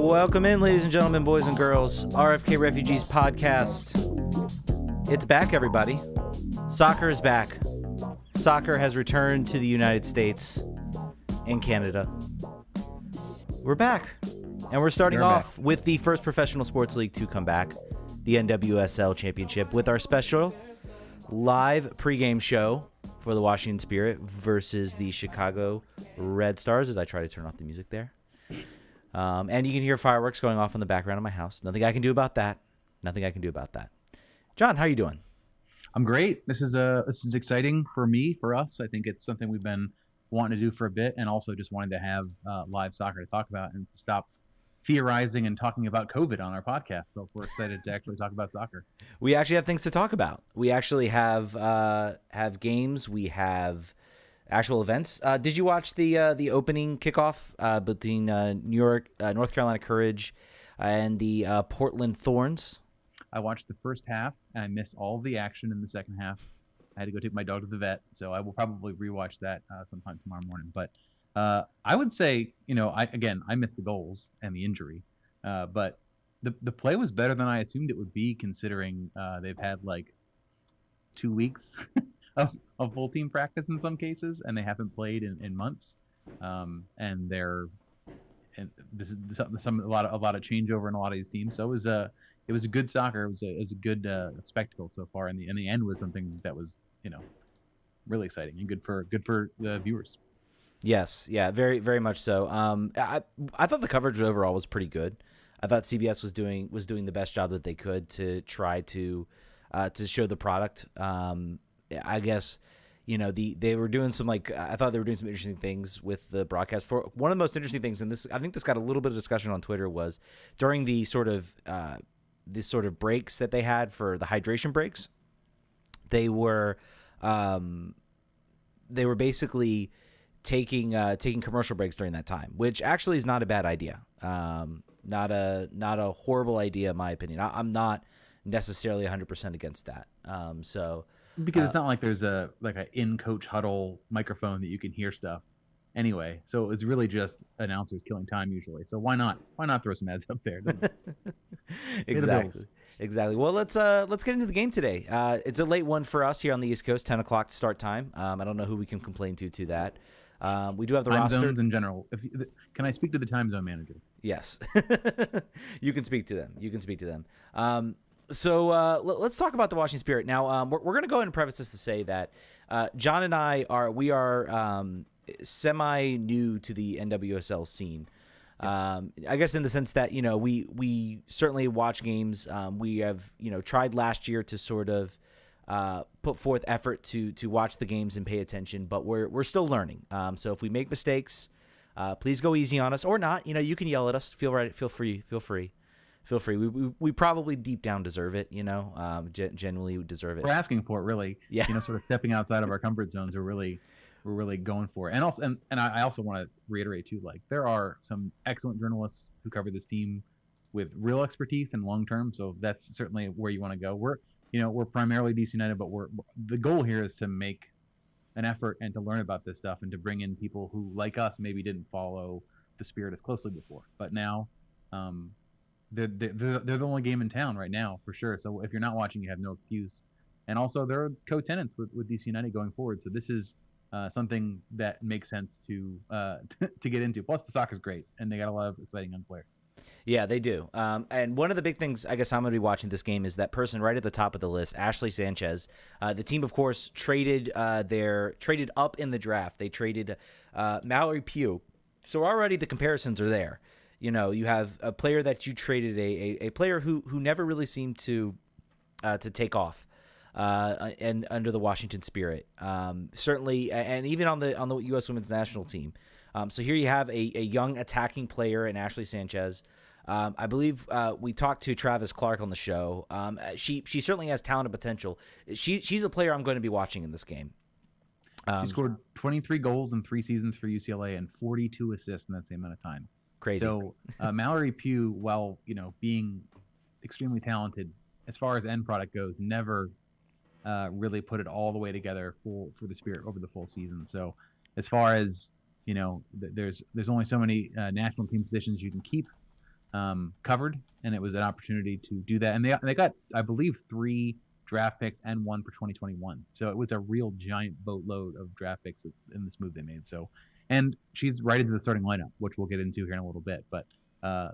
Welcome in, ladies and gentlemen, boys and girls. RFK Refugees Podcast. It's back, everybody. Soccer is back. Soccer has returned to the United States and Canada. We're back. And we're starting off with the first professional sports league to come back, the NWSL Championship, with our special live pregame show for the Washington Spirit versus the Chicago Red Stars, as I try to turn off the music there. And you can hear fireworks going off in the background of my house. Nothing I can do about that. John, how are you doing? I'm great. This is exciting for me, for us. I think it's something we've been wanting to do for a bit, and also just wanting to have live soccer to talk about and to stop theorizing and talking about COVID on our podcast. So we're excited to actually talk about soccer. We actually have things to talk about. We actually have games. We have actual events. Did you watch the opening kickoff between North Carolina Courage and the Portland Thorns? I watched the first half, and I missed all of the action in the second half. I had to go take my dog to the vet, so I will probably rewatch that sometime tomorrow morning. But I would say, I missed the goals and the injury, but the play was better than I assumed it would be, considering they've had like 2 weeks of full team practice in some cases, and they haven't played in months. And this is a lot of changeover in a lot of these teams. So it was a good soccer. It was a good spectacle so far, and the end was something that was really exciting and good for the viewers. Yes, yeah, very very much so. I thought the coverage overall was pretty good. I thought CBS was doing the best job that they could to try to show the product. I guess they were doing some I thought they were doing some interesting things with the broadcast. For one of the most interesting things, and I think this got a little bit of discussion on Twitter, was during the sort of breaks that they had for the hydration breaks. They were basically taking commercial breaks during that time, which actually is not a bad idea. Not a horrible idea in my opinion. I'm not necessarily 100% against that. Because it's not like there's a in-coach huddle microphone that you can hear stuff anyway. So it's really just announcers killing time usually. So why not throw some ads up there? Exactly. Well, let's get into the game today. It's a late one for us here on the East Coast, 10 o'clock start time. I don't know who we can complain to that. We do have the time roster zones in general. Can I speak to the time zone manager? Yes, you can speak to them. So let's talk about the Washington Spirit now. We're going to go ahead and preface this to say that John and I are semi new to the NWSL scene. I guess in the sense that we certainly watch games. We have tried last year to sort of put forth effort to watch the games and pay attention, but we're still learning. So if we make mistakes, please go easy on us or not. You can yell at us. Feel free. We probably deep down deserve it. Genuinely deserve it. We're asking for it, really. Yeah. Sort of stepping outside of our comfort zones. We're really going for it. And also, and I also want to reiterate too, there are some excellent journalists who cover this team with real expertise and long term. So that's certainly where you want to go. We're primarily DC United, but the goal here is to make an effort and to learn about this stuff and to bring in people who, like us, maybe didn't follow the Spirit as closely before, but now they're the only game in town right now for sure. So if you're not watching, you have no excuse. And also they're co-tenants with DC United going forward. So this is something that makes sense to get into. Plus the soccer's great and they got a lot of exciting young players. Yeah, they do. And one of the big things I guess I'm going to be watching this game is that person right at the top of the list, Ashley Sanchez. The team, of course, traded up in the draft. They traded Mallory Pugh. So already the comparisons are there. You have a player that you traded, a player who never really seemed to take off and under the Washington Spirit. Certainly, and even on the U.S. Women's National Team. So here you have a young attacking player in Ashley Sanchez. I believe we talked to Travis Clark on the show. She certainly has talent and potential. She's a player I'm going to be watching in this game. She scored 23 goals in 3 seasons for UCLA and 42 assists in that same amount of time. Crazy. So Mallory Pugh, while being extremely talented as far as end product goes, never really put it all the way together for the Spirit over the full season. So as far as there's only so many national team positions you can keep covered, and it was an opportunity to do that. And they got, I believe, 3 draft picks and 1 for 2021. So it was a real giant boatload of draft picks in this move they made. So, and she's right into the starting lineup, which we'll get into here in a little bit. But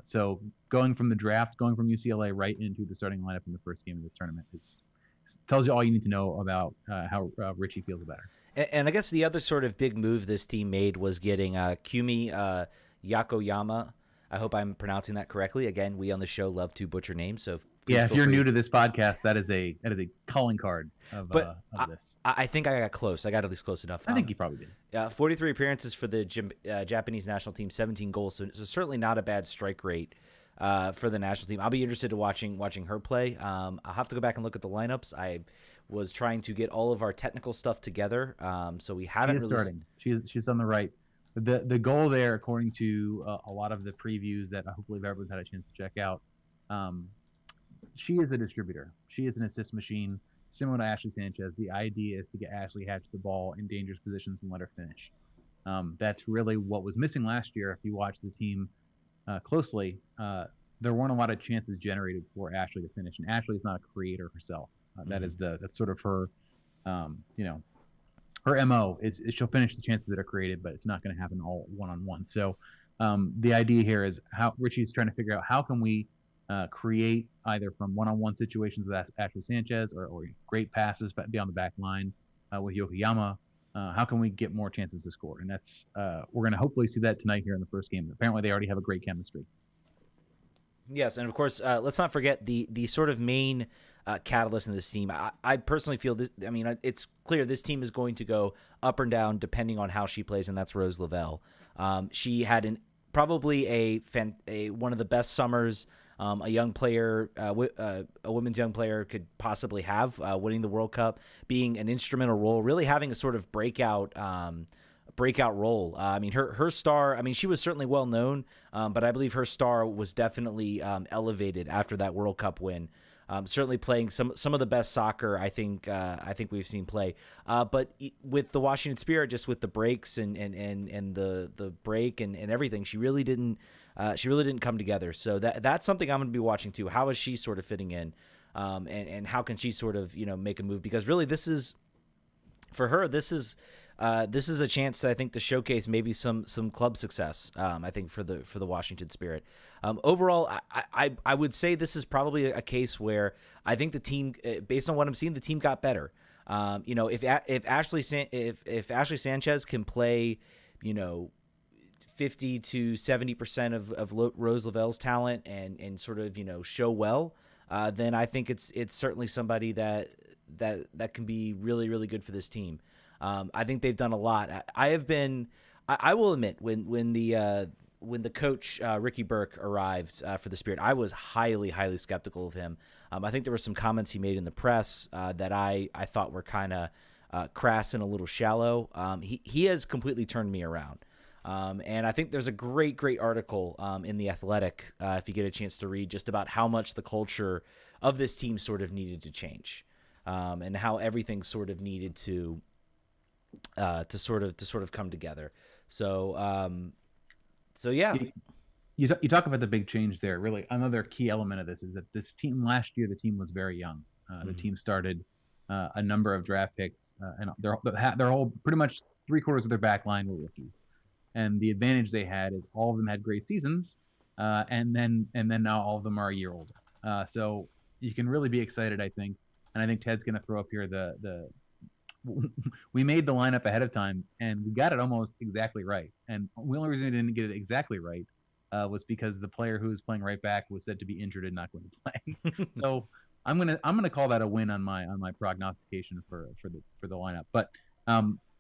so going from the draft, going from UCLA right into the starting lineup in the first game of this tournament tells you all you need to know about how Richie feels about her. And I guess the other sort of big move this team made was getting Kumi Yakoyama. I hope I'm pronouncing that correctly. Again, we on the show love to butcher names, so yeah, if you're new to this podcast, that is a calling card of this. I think I got close. I got at least close enough. I think you probably did. 43 appearances for the Japanese national team, 17 goals, so certainly not a bad strike rate for the national team. I'll be interested in watching her play. I'll have to go back and look at the lineups. I was trying to get all of our technical stuff together, so we haven't. Starting. She's on the right. The goal there, according to a lot of the previews that hopefully everyone's had a chance to check out, she is a distributor. She is an assist machine, similar to Ashley Sanchez. The idea is to get Ashley Hatch the ball in dangerous positions and let her finish. That's really what was missing last year. If you watch the team closely, there weren't a lot of chances generated for Ashley to finish, and Ashley is not a creator herself. That's sort of her, her MO is she'll finish the chances that are created, but it's not going to happen all one-on-one. So the idea here is how Richie's trying to figure out how can we create either from one-on-one situations with Ashley Sanchez or great passes beyond the back line with Yokoyama. How can we get more chances to score? And that's we're going to hopefully see that tonight here in the first game. Apparently, they already have a great chemistry. Yes, and of course, let's not forget the sort of main catalyst in this team. I personally feel this. I mean, it's clear this team is going to go up and down depending on how she plays, and that's Rose Lavelle. She had probably a one of the best summers a young player, a women's young player could possibly have, winning the World Cup, being an instrumental role, really having a sort of breakout role. I mean, her star, I mean, she was certainly well known, but I believe her star was definitely elevated after that World Cup win. Certainly playing some of the best soccer I think we've seen play. But with the Washington Spirit, just with the breaks and the break and everything, she really didn't come together. So that's something I'm going to be watching too. How is she sort of fitting in, and how can she sort of make a move? Because really, this is for her. This is a chance, I think, to showcase maybe some club success. I think for the Washington Spirit. Overall, I would say this is probably a case where I think the team, based on what I'm seeing, the team got better. If Ashley Sanchez can play, 50 to 70% of Rose Lavelle's talent and sort of show well, then I think it's certainly somebody that can be really, really good for this team. I think they've done a lot. I will admit, when the coach Ricky Burke arrived for the Spirit, I was highly, highly skeptical of him. I think there were some comments he made in the press that I thought were kind of crass and a little shallow. He has completely turned me around. And I think there's a great article in The Athletic, if you get a chance to read, just about how much the culture of this team sort of needed to change, and how everything sort of needed to sort of come together. So yeah. You talk about the big change there. Really, another key element of this is that this team last year, the team was very young. The team started a number of draft picks, and they're all pretty much 3/4 of their back line were rookies. And the advantage they had is all of them had great seasons, and then now all of them are a year older. So you can really be excited, I think. And I think Ted's going to throw up here we made the lineup ahead of time, and we got it almost exactly right. And the only reason we didn't get it exactly right was because the player who was playing right back was said to be injured and not going to play. So I'm gonna call that a win on my prognostication for the lineup. But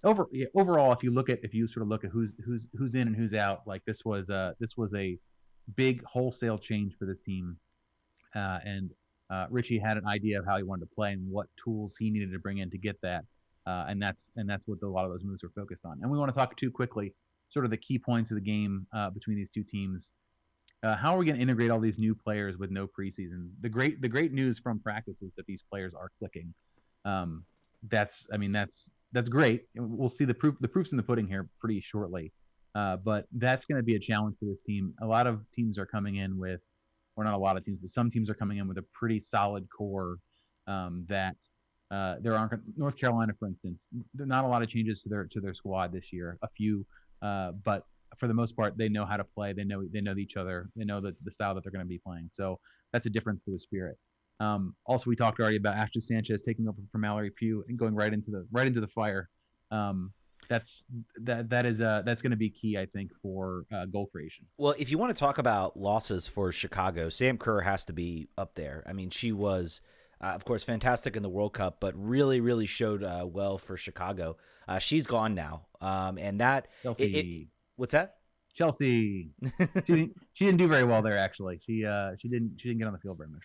overall, if you sort of look at who's in and who's out, like this was a big wholesale change for this team, and Richie had an idea of how he wanted to play and what tools he needed to bring in to get that, and that's what a lot of those moves were focused on. And we want to talk too quickly, sort of the key points of the game between these two teams. How are we going to integrate all these new players with no preseason? The great news from practice is that these players are clicking. That's great. We'll see the proof's in the pudding here pretty shortly. But that's going to be a challenge for this team. A lot of teams are coming in with, or not a lot of teams, but some teams are coming in with a pretty solid core that there aren't. North Carolina, for instance, there are not a lot of changes to their squad this year. A few, but for the most part, they know how to play. They know each other. They know that's the style that they're going to be playing. So that's a difference for the Spirit. Also, we talked already about Ashley Sanchez taking over from Mallory Pugh and going right into the fire. Um, that's going to be key, I think, for goal creation. Well, if you want to talk about losses for Chicago, Sam Kerr has to be up there. I mean, she was, of course, fantastic in the World Cup, but really, really showed well for Chicago. She's gone now, and that what's that? Chelsea. She didn't do very well there. Actually, she didn't get on the field very much.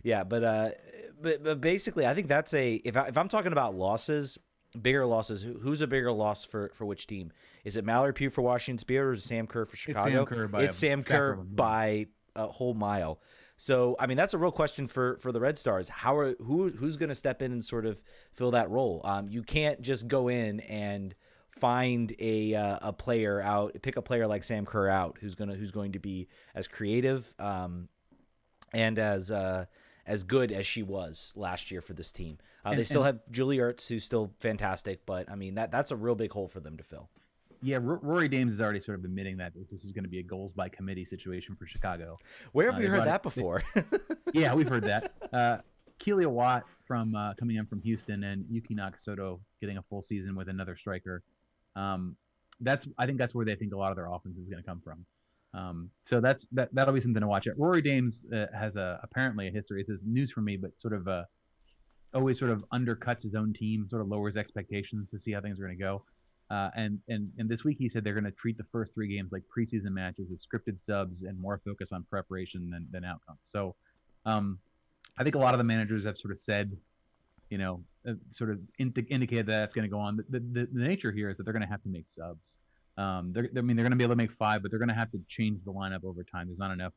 Yeah, but basically, I think that's if I'm talking about losses. Bigger losses. Who's a bigger loss for which team? Is it Mallory Pugh for Washington Spirit or is it Sam Kerr for Chicago? It's Sam Kerr by a whole mile. So, I mean, that's a real question for the Red Stars. Who's going to step in and sort of fill that role? You can't just go in and find a player out, pick a player like Sam Kerr out who's going to be as creative and as good as she was last year for this team. They still have Julie Ertz, who's still fantastic, but I mean that's a real big hole for them to fill. Yeah, Rory Dames is already sort of admitting that this is going to be a goals by committee situation for Chicago. Where have we heard that before? Yeah, we've heard that. Keelia Watt from coming in from Houston and Yuki Nakasoto getting a full season with another striker. I think that's where they think a lot of their offense is going to come from. So that'll be something to watch. Rory Dames has apparently a history. This is news for me, but sort of always sort of undercuts his own team, sort of lowers expectations to see how things are going to go. And this week he said they're going to treat the first 3 games like preseason matches with scripted subs and more focus on preparation than outcomes. So I think a lot of the managers have sort of said, sort of indicated that that's going to go on. The nature here is that they're going to have to make subs. They're going to be able to make 5, but they're going to have to change the lineup over time. There's not enough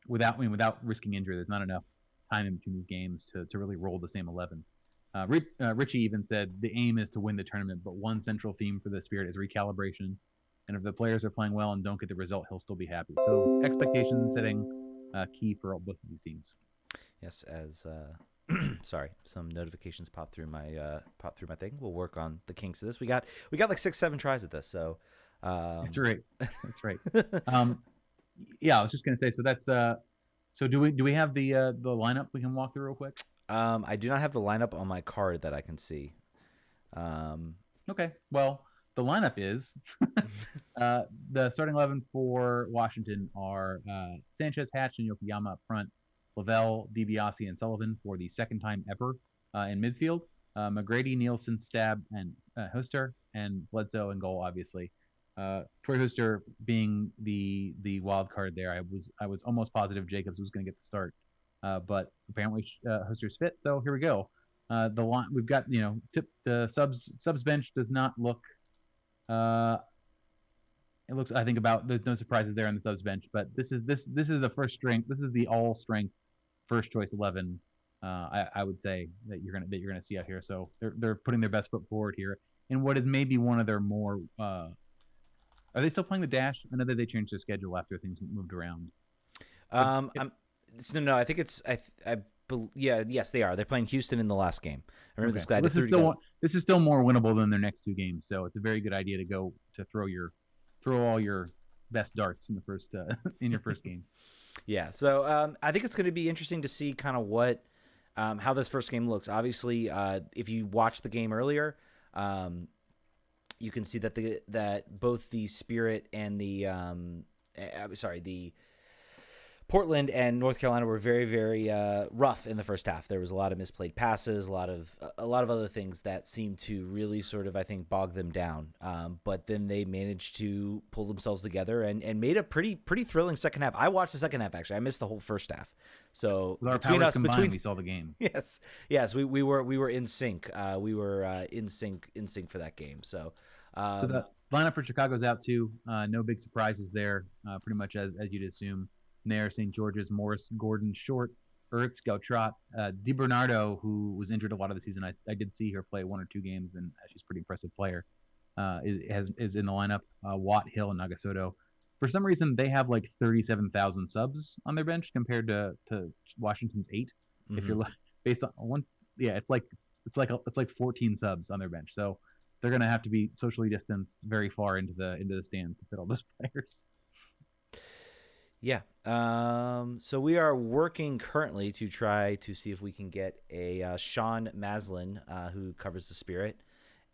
without risking injury. There's not enough time in between these games to really roll the same 11. Richie even said the aim is to win the tournament, but one central theme for the Spirit is recalibration. And if the players are playing well and don't get the result, he'll still be happy. So expectation setting key for both of these teams. Yes, as sorry, some notifications popped through my thing. We'll work on the kinks of this. We got like 6-7 tries at this, so that's right. That's right. Yeah, I was just gonna say. So that's so do we have the lineup we can walk through real quick? I do not have the lineup on my card that I can see. Okay. Well, the lineup is the starting 11 for Washington are Sanchez, Hatch, and Yokoyama up front. Lavelle, DiBiase, and Sullivan for the second time ever in midfield. McGrady, Nielsen, Stab, and Huster, and Bledsoe in goal, obviously. Troy Huster being the wild card there. I was almost positive Jacobs was going to get the start, but apparently Huster's fit. So here we go. The line we've got, the subs bench does not look. It looks, I think, there's no surprises there on the subs bench, but this is the first strength. This is the all strength first choice 11. I would say that you're gonna see out here. So they're putting their best foot forward here in what is maybe one of their more. Are they still playing the dash? I know that they changed their schedule after things moved around. No, I think it's yes, they are. They're playing Houston in the last game. I remember this guy. Well, this is still more winnable than their next 2 games, so it's a very good idea to throw all your best darts in the first in your first game. Yeah, so I think it's going to be interesting to see kind of what how this first game looks. Obviously, if you watched the game earlier, you can see that both the Spirit and the Portland and North Carolina were very, very rough in the first half. There was a lot of misplayed passes, a lot of other things that seemed to really sort of, I think, bog them down. But then they managed to pull themselves together and made a pretty thrilling second half. I watched the second half, actually. I missed the whole first half. So with our powers combined, we saw the game. Yes, we were in sync. We were in sync for that game. So the lineup for Chicago's out too. No big surprises there. Pretty much as you'd assume. Nair, St. George's, Morris, Gordon, Short, Ertz, Gautrat, DiBernardo, who was injured a lot of the season. I did see her play 1 or 2 games, and she's a pretty impressive player. is in the lineup. Watt, Hill, and Nagasoto. For some reason, they have like 37,000 subs on their bench compared to Washington's 8. If Mm-hmm. you're based on one, yeah, it's like 14 subs on their bench. So they're gonna have to be socially distanced very far into the stands to fit all those players. Yeah. So we are working currently to try to see if we can get a Sean Maslin, who covers the Spirit,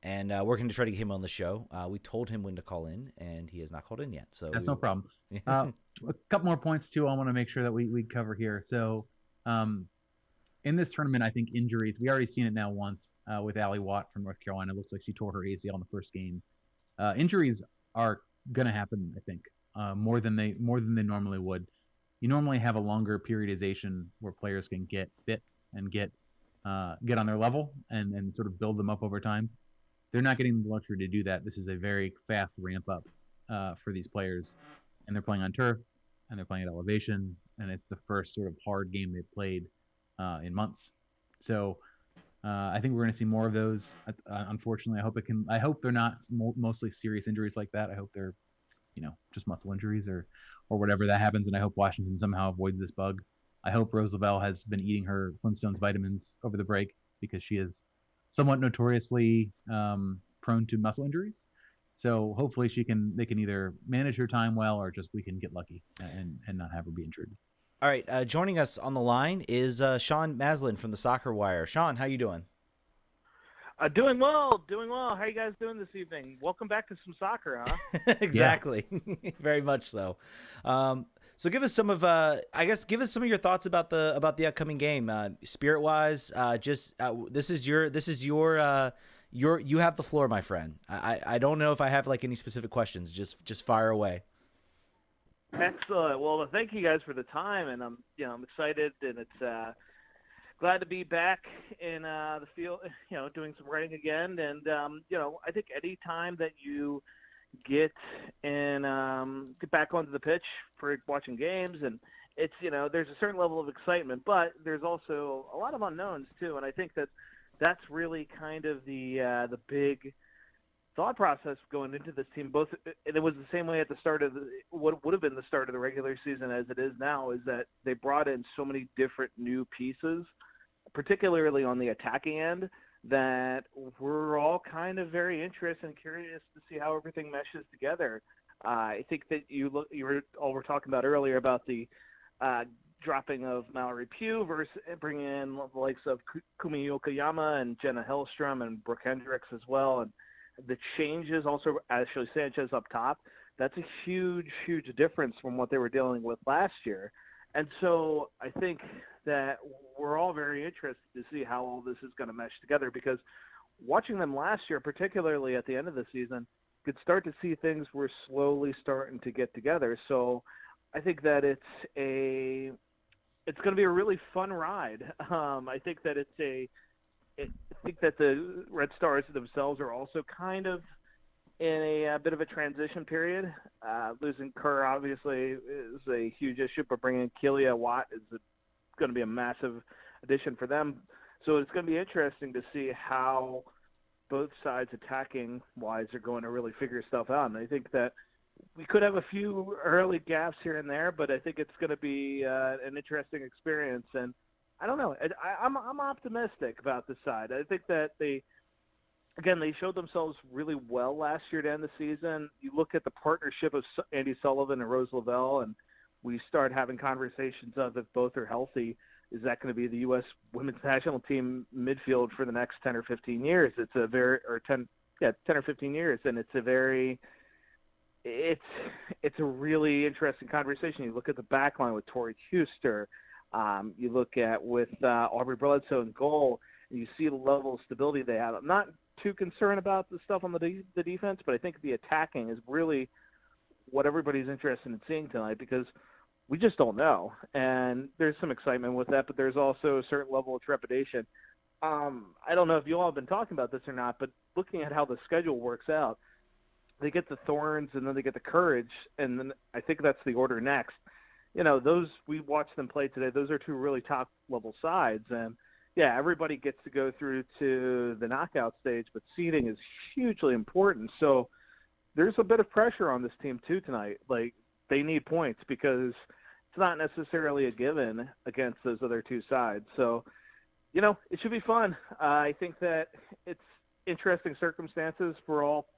and working to try to get him on the show. We told him when to call in, and he has not called in yet. So That's no problem. A couple more points too. I want to make sure that we cover here. So, um, in this tournament, I think injuries. We already seen it now once with Allie Watt from North Carolina. It looks like she tore her ACL in the first game. Injuries are gonna happen. I think more than they normally would. You normally have a longer periodization where players can get fit and get on their level and sort of build them up over time. They're not getting the luxury to do that. This is a very fast ramp up for these players, and they're playing on turf and they're playing at elevation, and it's the first sort of hard game they've played in months. So I think we're going to see more of those. Unfortunately, I hope it can. I hope they're not mostly serious injuries like that. I hope they're just muscle injuries or whatever that happens, and I hope Washington somehow avoids this bug. I hope Rose Lavelle has been eating her Flintstones vitamins over the break because she is somewhat notoriously prone to muscle injuries. So hopefully they can either manage her time well or just we can get lucky and not have her be injured. All right. Joining us on the line is Sean Maslin from the Soccer Wire. Sean, how you doing? Doing well, doing well. How you guys doing this evening? Welcome back to some soccer, huh? Exactly. Very much so. So give us some of give us some of your thoughts about the upcoming game. Spirit wise, this is your you have the floor, my friend. I don't know if I have like any specific questions. Just fire away. Excellent. Well, thank you guys for the time, and I'm excited, and it's glad to be back in the field, doing some writing again, and I think any time that you get get back onto the pitch for watching games, and it's there's a certain level of excitement, but there's also a lot of unknowns too, and I think that's really kind of the big thought process going into this team. Both, and it was the same way at the start of what would have been the start of the regular season as it is now, is that they brought in so many different new pieces, particularly on the attacking end, that we're all kind of very interested and curious to see how everything meshes together. I think that you were talking about earlier about the dropping of Mallory Pugh versus bringing in the likes of Kumi Yokoyama and Jenna Hellstrom and Brooke Hendricks as well, and the changes also Ashley Sanchez up top. That's a huge difference from what they were dealing with last year. And so I think that we're all very interested to see how all this is going to mesh together, because watching them last year, particularly at the end of the season, could start to see things were slowly starting to get together. So I think that it's going to be a really fun ride. I think that I think that the Red Stars themselves are also kind of in a bit of a transition period. Losing Kerr obviously is a huge issue, but bringing in Keelia Watt is going to be a massive addition for them. So it's going to be interesting to see how both sides attacking wise are going to really figure stuff out. And I think that we could have a few early gaps here and there, but I think it's going to be an interesting experience. And I don't know. I'm optimistic about this side. I think that they showed themselves really well last year to end the season. You look at the partnership of Andy Sullivan and Rose Lavelle, and we start having conversations of, if both are healthy, is that going to be the U.S. women's national team midfield for the next 10 or 15 years? It's a 10 or 15 years, and it's a really interesting conversation. You look at the back line with Tori Huster. You look at with Aubrey Bledsoe in goal, and you see the level of stability they have. I'm not too concerned about the stuff on the defense, but I think the attacking is really what everybody's interested in seeing tonight, because we just don't know. And there's some excitement with that, but there's also a certain level of trepidation. I don't know if you all have been talking about this or not, but looking at how the schedule works out, they get the Thorns and then they get the Courage, and then I think that's the order next. Those, we watched them play today. Those are two really top level sides, and yeah, everybody gets to go through to the knockout stage, but seeding is hugely important. So there's a bit of pressure on this team too tonight. Like, they need points because it's not necessarily a given against those other two sides. So, it should be fun. I think that it's interesting circumstances for all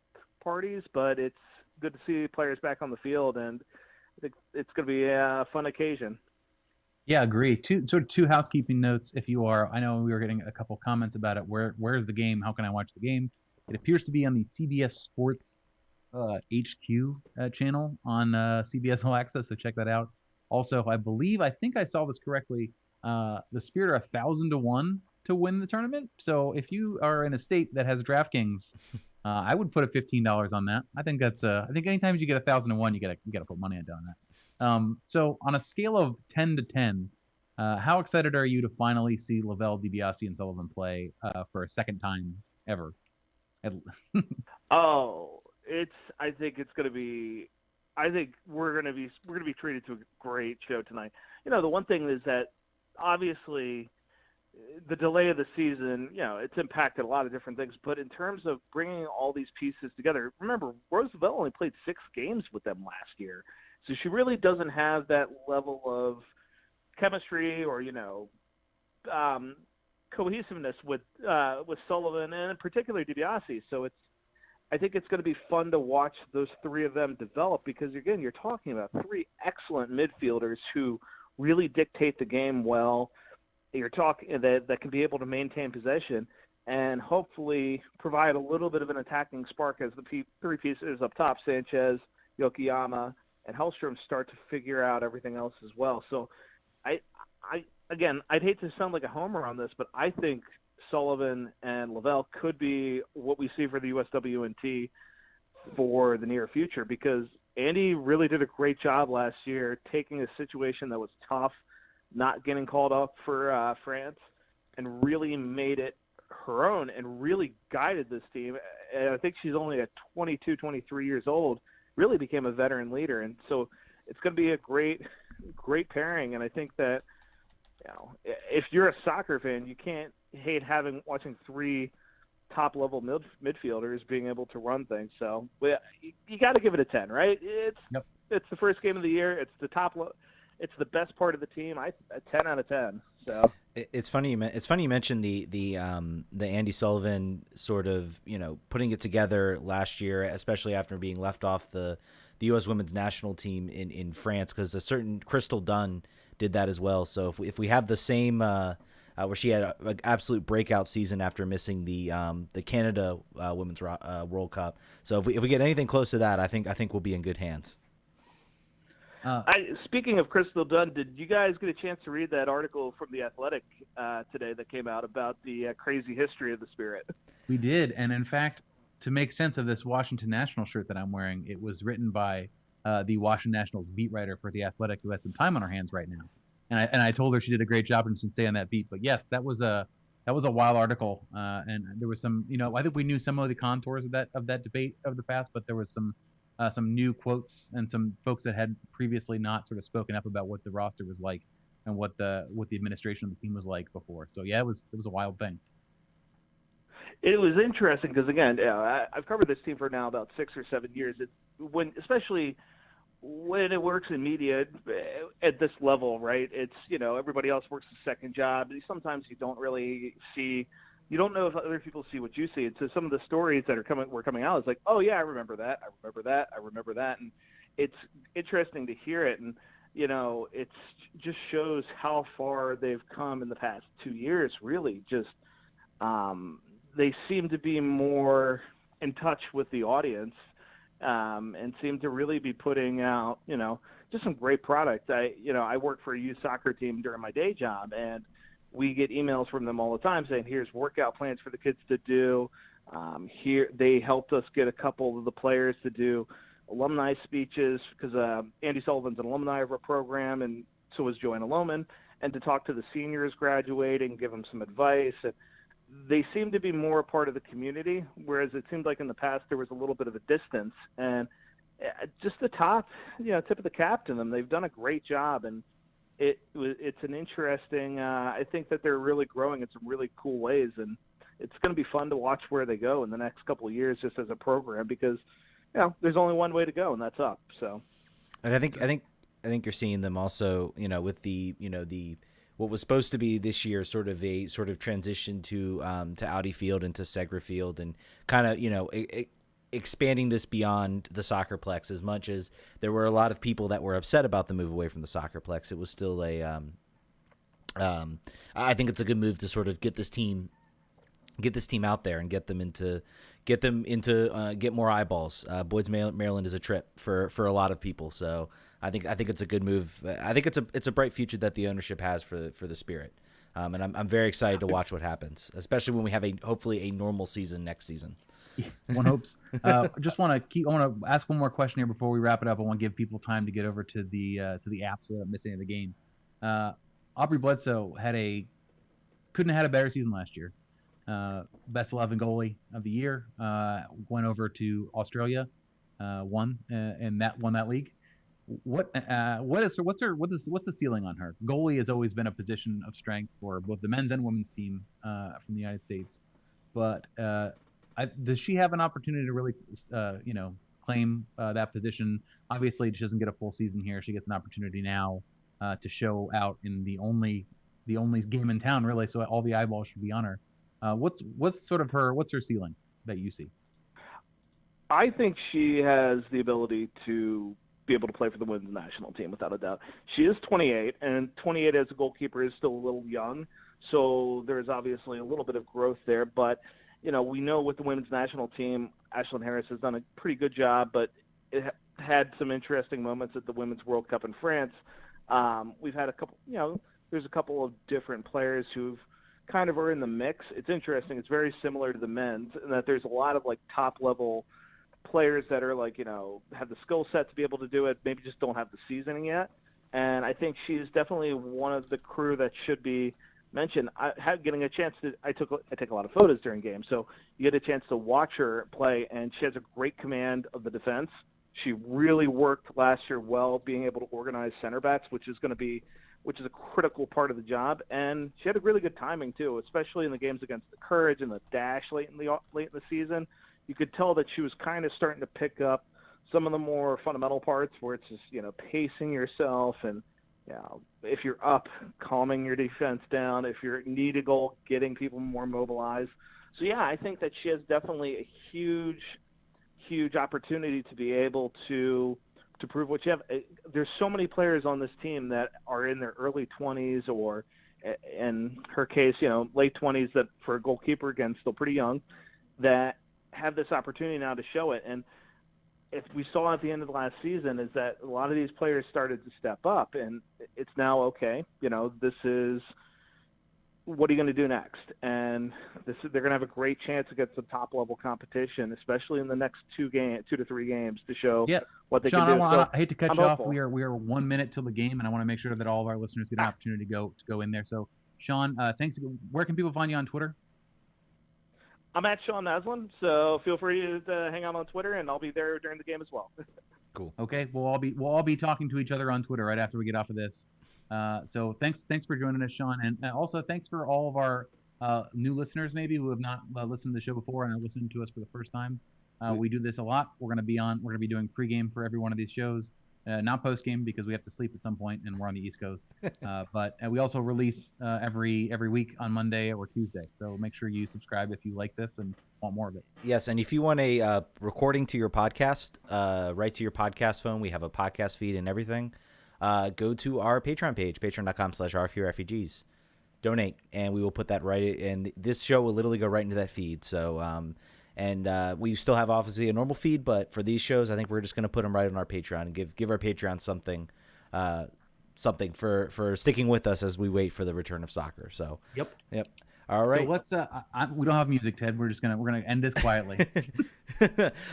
parties, but it's good to see players back on the field, and I think it's going to be a fun occasion. Yeah, agree. Two housekeeping notes. If you are, I know we were getting a couple comments about it. Where's the game? How can I watch the game? It appears to be on the CBS Sports HQ channel on CBS All Access, so check that out. Also, I think I saw this correctly. The Spirit are 1,000 to 1 to win the tournament. So if you are in a state that has DraftKings, I would put a $15 on that. I think that's I think anytime you get 1,000 to 1, you gotta put money down that. So on a scale of 10 to 10, how excited are you to finally see Lavelle, DiBiase, and Sullivan play for a second time ever? Oh, I think it's going to be. I think we're going to be treated to a great show tonight. The one thing is that obviously the delay of the season, it's impacted a lot of different things. But in terms of bringing all these pieces together, remember, Roosevelt only played 6 games with them last year. So she really doesn't have that level of chemistry or, cohesiveness with Sullivan and in particular DiBiase. So I think it's going to be fun to watch those 3 of them develop because, again, you're talking about 3 excellent midfielders who really dictate the game well. You're talking that can be able to maintain possession and hopefully provide a little bit of an attacking spark as the 3 pieces up top, Sanchez, Yokoyama, and Hellstrom start to figure out everything else as well. So I'd hate to sound like a homer on this, but I think Sullivan and Lavelle could be what we see for the USWNT for the near future because Andy really did a great job last year taking a situation that was tough, not getting called up for France, and really made it her own and really guided this team. And I think she's only at 22, 23 years old, really became a veteran leader. And so it's going to be a great pairing. And I think that, if you're a soccer fan, you can't hate watching 3 top-level midfielders being able to run things. So you got to give it a 10, right? It's the first game of the year. It's the it's the best part of the team. A 10 out of 10. So it's funny. It's funny you mentioned the Andy Sullivan sort of putting it together last year, especially after being left off the U.S. women's national team in France, because a certain Crystal Dunn did that as well. So if we have the same where she had an absolute breakout season after missing the Canada Women's World Cup. So if we get anything close to that, I think we'll be in good hands. Speaking of Crystal Dunn, did you guys get a chance to read that article from The Athletic today that came out about the crazy history of the Spirit? We did, and in fact, to make sense of this Washington National shirt that I'm wearing, it was written by the Washington Nationals beat writer for The Athletic, who has some time on her hands right now. And I told her she did a great job and should stay on that beat. But yes, that was a wild article, and there was some, I think we knew some of the contours of that debate of the past, but there was some new quotes and some folks that had previously not sort of spoken up about what the roster was like and what the administration of the team was like before. So yeah, it was a wild thing. It was interesting because, again, I've covered this team for now about 6 or 7 years. Especially when it works in media at this level, right? It's, everybody else works a second job. Sometimes you don't really see, you don't know if other people see what you see. And so some of the stories that were coming out is like, oh yeah, I remember that. And it's interesting to hear it. And, it just shows how far they've come in the past 2 years, really. Just, they seem to be more in touch with the audience, and seem to really be putting out, just some great product. I work for a youth soccer team during my day job, and we get emails from them all the time saying, here's workout plans for the kids to do. Here, they helped us get a couple of the players to do alumni speeches because Andy Sullivan's an alumni of our program, and so is Joanna Lohman, and to talk to the seniors graduating, give them some advice. And they seem to be more a part of the community, whereas it seemed like in the past there was a little bit of a distance. And just the tip of the cap to them. They've done a great job, and it's an interesting. I think that they're really growing in some really cool ways, and it's going to be fun to watch where they go in the next couple of years, just as a program, because there's only one way to go, and that's up. So, and I think you're seeing them also, with the what was supposed to be this year sort of transition to Audi Field and to Segra Field, and kind of expanding this beyond the Soccerplex. As much as there were a lot of people that were upset about the move away from the Soccerplex, it was still I think it's a good move to sort of get this team out there and get more eyeballs. Boyd's, Maryland is a trip for a lot of people, so I think it's a good move. I think it's a bright future that the ownership has for the Spirit, and I'm very excited to watch what happens, especially when we have hopefully a normal season next season. One hopes. I want to ask one more question here before we wrap it up. I want to give people time to get over to the app so they're not missing the game. Aubrey Bledsoe couldn't have had a better season last year. Best 11 goalie of the year. Went over to Australia, won that league. What's the ceiling on her? Goalie has always been a position of strength for both the men's and women's team from the United States, but does she have an opportunity to really claim that position? Obviously, she doesn't get a full season here. She gets an opportunity now to show out in the only game in town, really. So all the eyeballs should be on her. What's her ceiling that you see? I think she has the ability to be able to play for the women's national team without a doubt. She is 28, and 28 as a goalkeeper is still a little young, so there's obviously a little bit of growth there. But we know with the women's national team, Ashlyn Harris has done a pretty good job, but it had some interesting moments at the Women's World Cup in France. We've had a couple, there's a couple of different players who've kind of are in the mix. It's interesting. It's very similar to the men's in that there's a lot of top level players that are have the skill set to be able to do it, maybe just don't have the seasoning yet. And I think she's definitely one of the crew that should be mentioned. I take a lot of photos during games, so you get a chance to watch her play, and she has a great command of the defense. She really worked last year well, being able to organize center backs, which is a critical part of the job. And she had a really good timing too, especially in the games against the Courage and the Dash late in the season. You could tell that she was kind of starting to pick up some of the more fundamental parts where it's just, pacing yourself and, if you're up, calming your defense down. If you need a goal, getting people more mobilized. So, I think that she has definitely a huge opportunity to be able to prove what you have. There's so many players on this team that are in their early 20s or, in her case, late 20s that for a goalkeeper, again, still pretty young, that have this opportunity now to show it. And if we saw at the end of the last season is that a lot of these players started to step up, and it's now, okay, this is what are you going to do next? And they're going to have a great chance against some top level competition, especially in the next 2 to 3 games to show what they Sean, can do. I hate to cut you off. Hopeful. We are 1 minute till the game, and I want to make sure that all of our listeners get an opportunity to go in there. So, Sean, thanks. Where can people find you on Twitter? I'm at Sean Naslin, so feel free to hang out on Twitter, and I'll be there during the game as well. Cool. Okay, we'll all be talking to each other on Twitter right after we get off of this. So thanks for joining us, Sean, and also thanks for all of our new listeners maybe who have not listened to the show before and are listening to us for the first time. We do this a lot. We're gonna be doing pregame for every one of these shows. Not post game because we have to sleep at some point and we're on the East Coast. But we also release every week on Monday or Tuesday. So make sure you subscribe if you like this and want more of it. Yes, and if you want a recording to your podcast, right to your podcast phone, we have a podcast feed and everything. Go to our Patreon page, patreon.com/RFPRefugees. Donate, and we will put that right in. This show will literally go right into that feed. So, and we still have obviously a normal feed, but for these shows, I think we're just going to put them right on our Patreon and give our Patreon something for sticking with us as we wait for the return of soccer. So, Yep. All right. So let's. We don't have music, Ted. We're gonna end this quietly.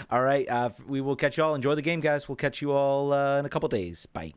All right. We will catch you all. Enjoy the game, guys. We'll catch you all in a couple days. Bye.